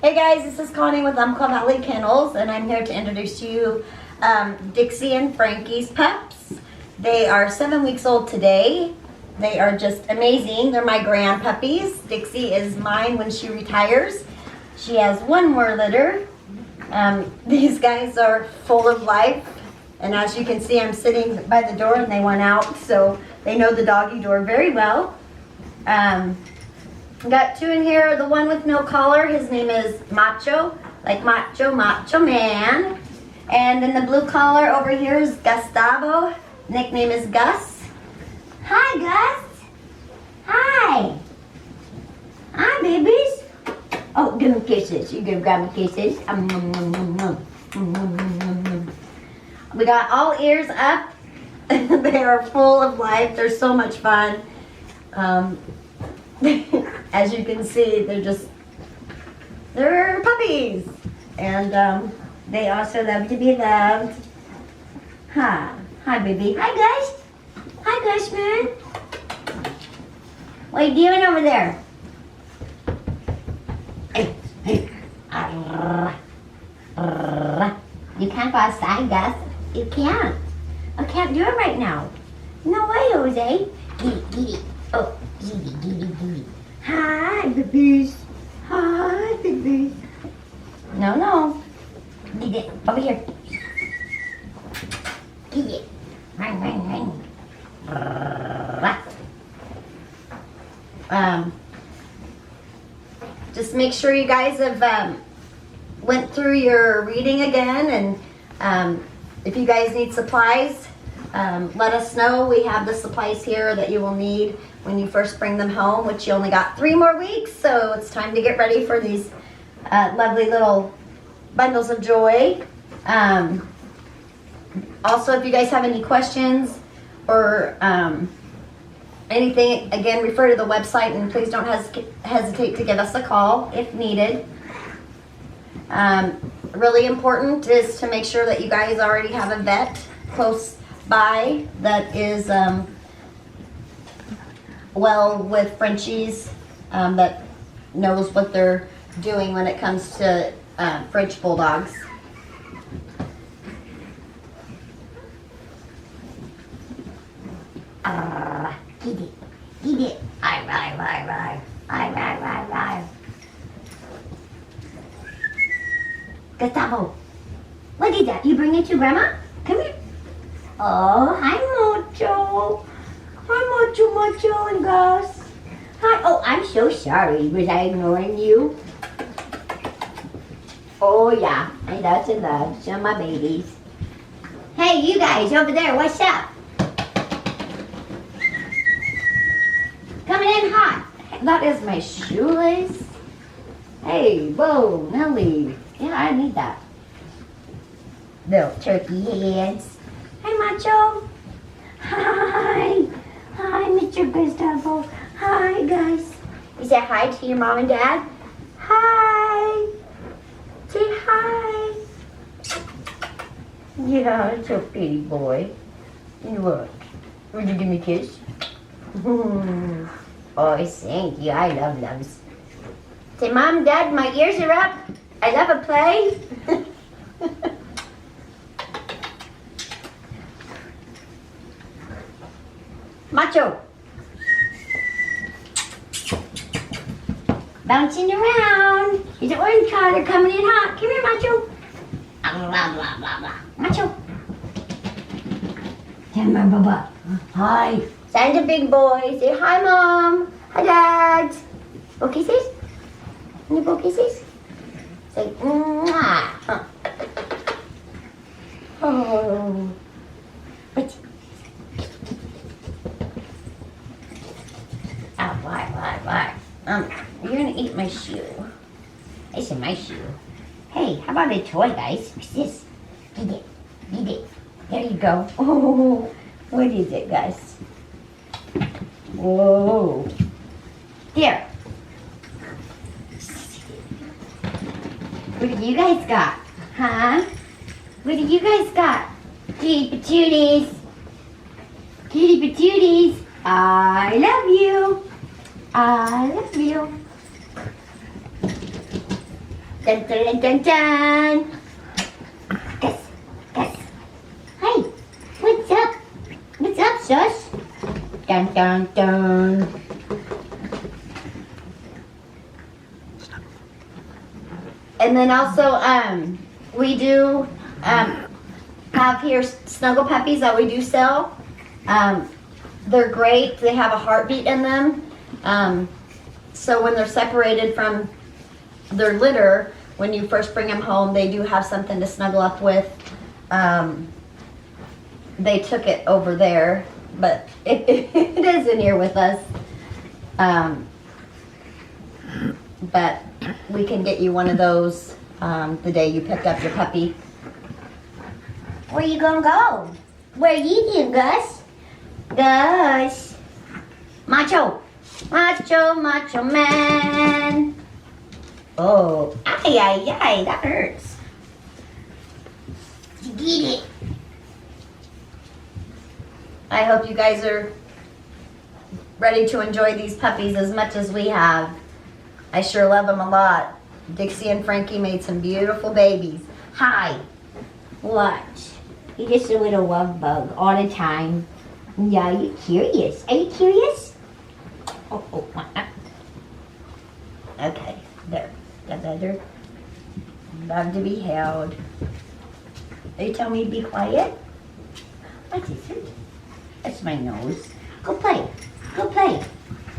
Hey guys, this is Connie with Umpqua Valley Kennels, and I'm here to introduce to you Dixie and Frankie's pups. They are 7 weeks old today. They are just amazing. They're my grand puppies. Dixie is mine when she retires. She has one more litter. These guys are full of life, and as you can see, I'm sitting by the door and they went out, so they know the doggy door very well. Got two in here. The one with no collar, his name is Macho, like Macho Man. And then the blue collar over here is Gustavo. Nickname is Gus. Hi, Gus. Hi. Hi, babies. Oh, give them kisses. You give grandma kisses. We got all ears up. They are full of life. They're so much fun. As you can see, they're puppies. And they also love to be loved. Hi, baby. Hi, guys. Hi, guys, man. What are you doing over there? Hey. You can't go outside, Gus. You can't. I can't do it right now. No way, Jose. Get it. Oh, get it. Hi, babies. Hi, babies. No. Get it. Over here. Get it. Ring. Just make sure you guys have went through your reading again, and if you guys need supplies, let us know. We have the supplies here that you will need when you first bring them home, which you only got 3 more weeks, so it's time to get ready for these lovely little bundles of joy. Also, if you guys have any questions or anything, again, refer to the website, and please don't hesitate to give us a call if needed. Really important is to make sure that you guys already have a vet close by that is well with Frenchies, that knows what they're doing when it comes to French Bulldogs. Get it. Right. Gustavo, what is that? You bring it to Grandma? Come here. Oh, hi, Mocho. Hi, Mocho and Gus. Hi. Oh, I'm so sorry. Was I ignoring you? Oh, yeah. I love to love some of my babies. Hey, you guys over there, what's up? Coming in hot. That is my shoelace. Hey, whoa, Nelly. Yeah, I need that. Little turkey heads. Hi, Macho. Hi, Mr. Gustavo. Hi, guys. You say hi to your mom and dad? Hi. Say hi. Yeah, it's a pretty boy. And what? Would you give me a kiss? Oh, thank you. I love loves. Say, Mom, Dad, my ears are up. I love a play. Macho. Bouncing around. He's an orange collar coming in hot. Come here, Macho. Macho. Hi. Santa big boy. Say hi, Mom. Hi, Dad. Go kisses? Can you go kisses? Say, mwah. Oh. Wait. Oh, why? You're gonna eat my shoe. This is my shoe. Hey, how about a toy, guys? What's this? Eat it. There you go. Oh, what is it, guys? Whoa. Here. What have you guys got? Huh? What have you guys got? Kitty patooties. I love you. Dun, dun, dun, dun, dun. Gus, Gus. Hi, what's up? What's up, sus? Dun, dun, dun. And then also, we do have here snuggle puppies that we do sell. They're great. They have a heartbeat in them. So when they're separated from their litter, when you first bring them home, they do have something to snuggle up with. They took it over there, but it is in here with us. But we can get you one of those the day you picked up your puppy. Where you gonna go? Where you going, Gus? Gus. Macho. Macho, macho man. Oh, ay, ay, ay, that hurts. You get it. I hope you guys are ready to enjoy these puppies as much as we have. I sure love them a lot. Dixie and Frankie made some beautiful babies. Hi. What? You're just a little love bug all the time. Yeah, you're curious. Are you curious? Oh. Okay, there. Got better. Love to be held. They tell me to be quiet. What is it? That's my nose. Go play. Go play.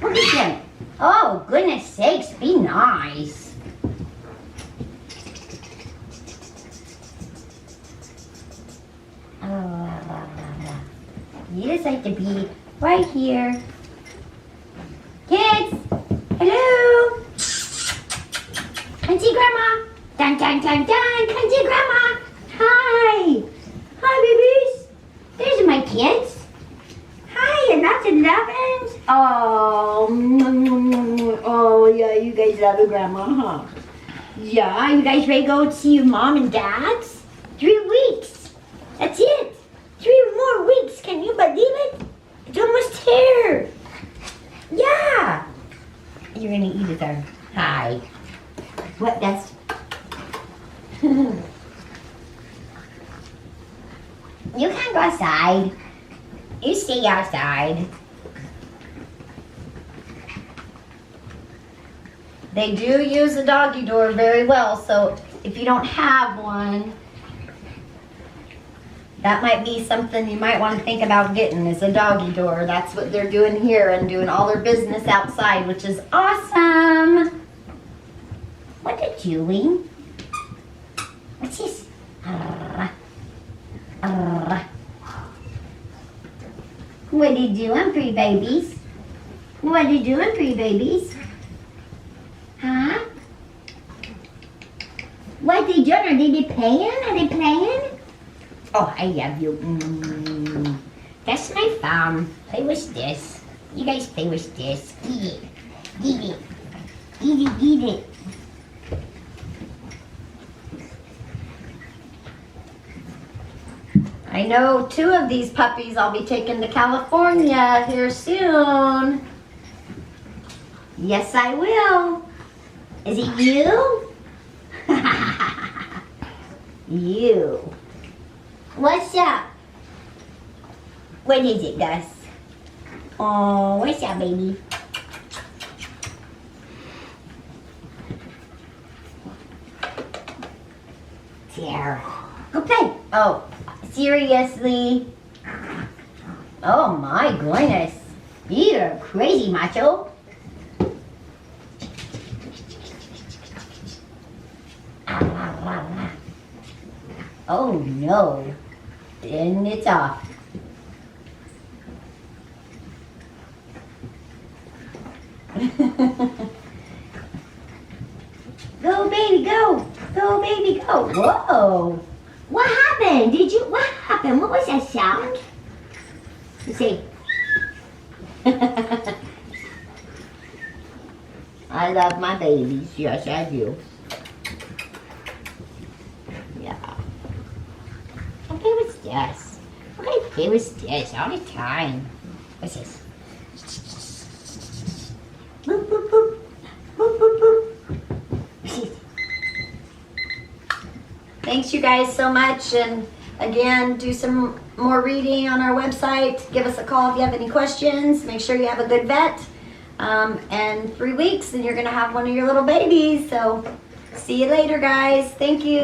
Look at them. Oh, goodness sakes, be nice. Oh, you just like to be right here. Kids, hello. Come see Grandma. Dun, dun, dun, dun. Come see Grandma. Hi. Hi, babies. There's my kids. Hi, and that's 11. Oh, yeah, you guys love your grandma, huh? Yeah, you guys ready to go see your mom and dad's? 3 weeks. That's it. 3 more weeks. Can you believe it? It's almost here. Yeah. You're going to eat it there. Hi. What, that's... You can't go outside. You stay outside. They do use the doggy door very well, so if you don't have one, that might be something you might want to think about getting, is a doggy door. That's what they're doing here and doing all their business outside, which is awesome. What are you doing? What's this? What are you doing, pretty babies? What are you doing, pretty babies? Huh? What are they doing? Are they playing? Are they playing? Oh, I love you. That's my phone. Play with this. You guys play with this. Eat it. Eat it. Eat it. Eat it. I know 2 of these puppies I'll be taking to California here soon. Yes, I will. Is it you? You. What's up? What is it, Gus? Oh, what's up, baby? There. Go play. Oh, seriously? Oh my goodness. You're crazy, Macho. Oh no. Then it's off. Go baby, go. Go baby, go. Whoa. What happened? What happened? What was that sound? Let's see. I love my babies. Yes, I do. Yeah. I play with this. I play with this all the time. What's this? Boop, boop, boop. Boop, boop, boop. Thanks you guys so much. And again, do some more reading on our website. Give us a call if you have any questions. Make sure you have a good vet. And 3 weeks and you're going to have one of your little babies. So see you later, guys. Thank you.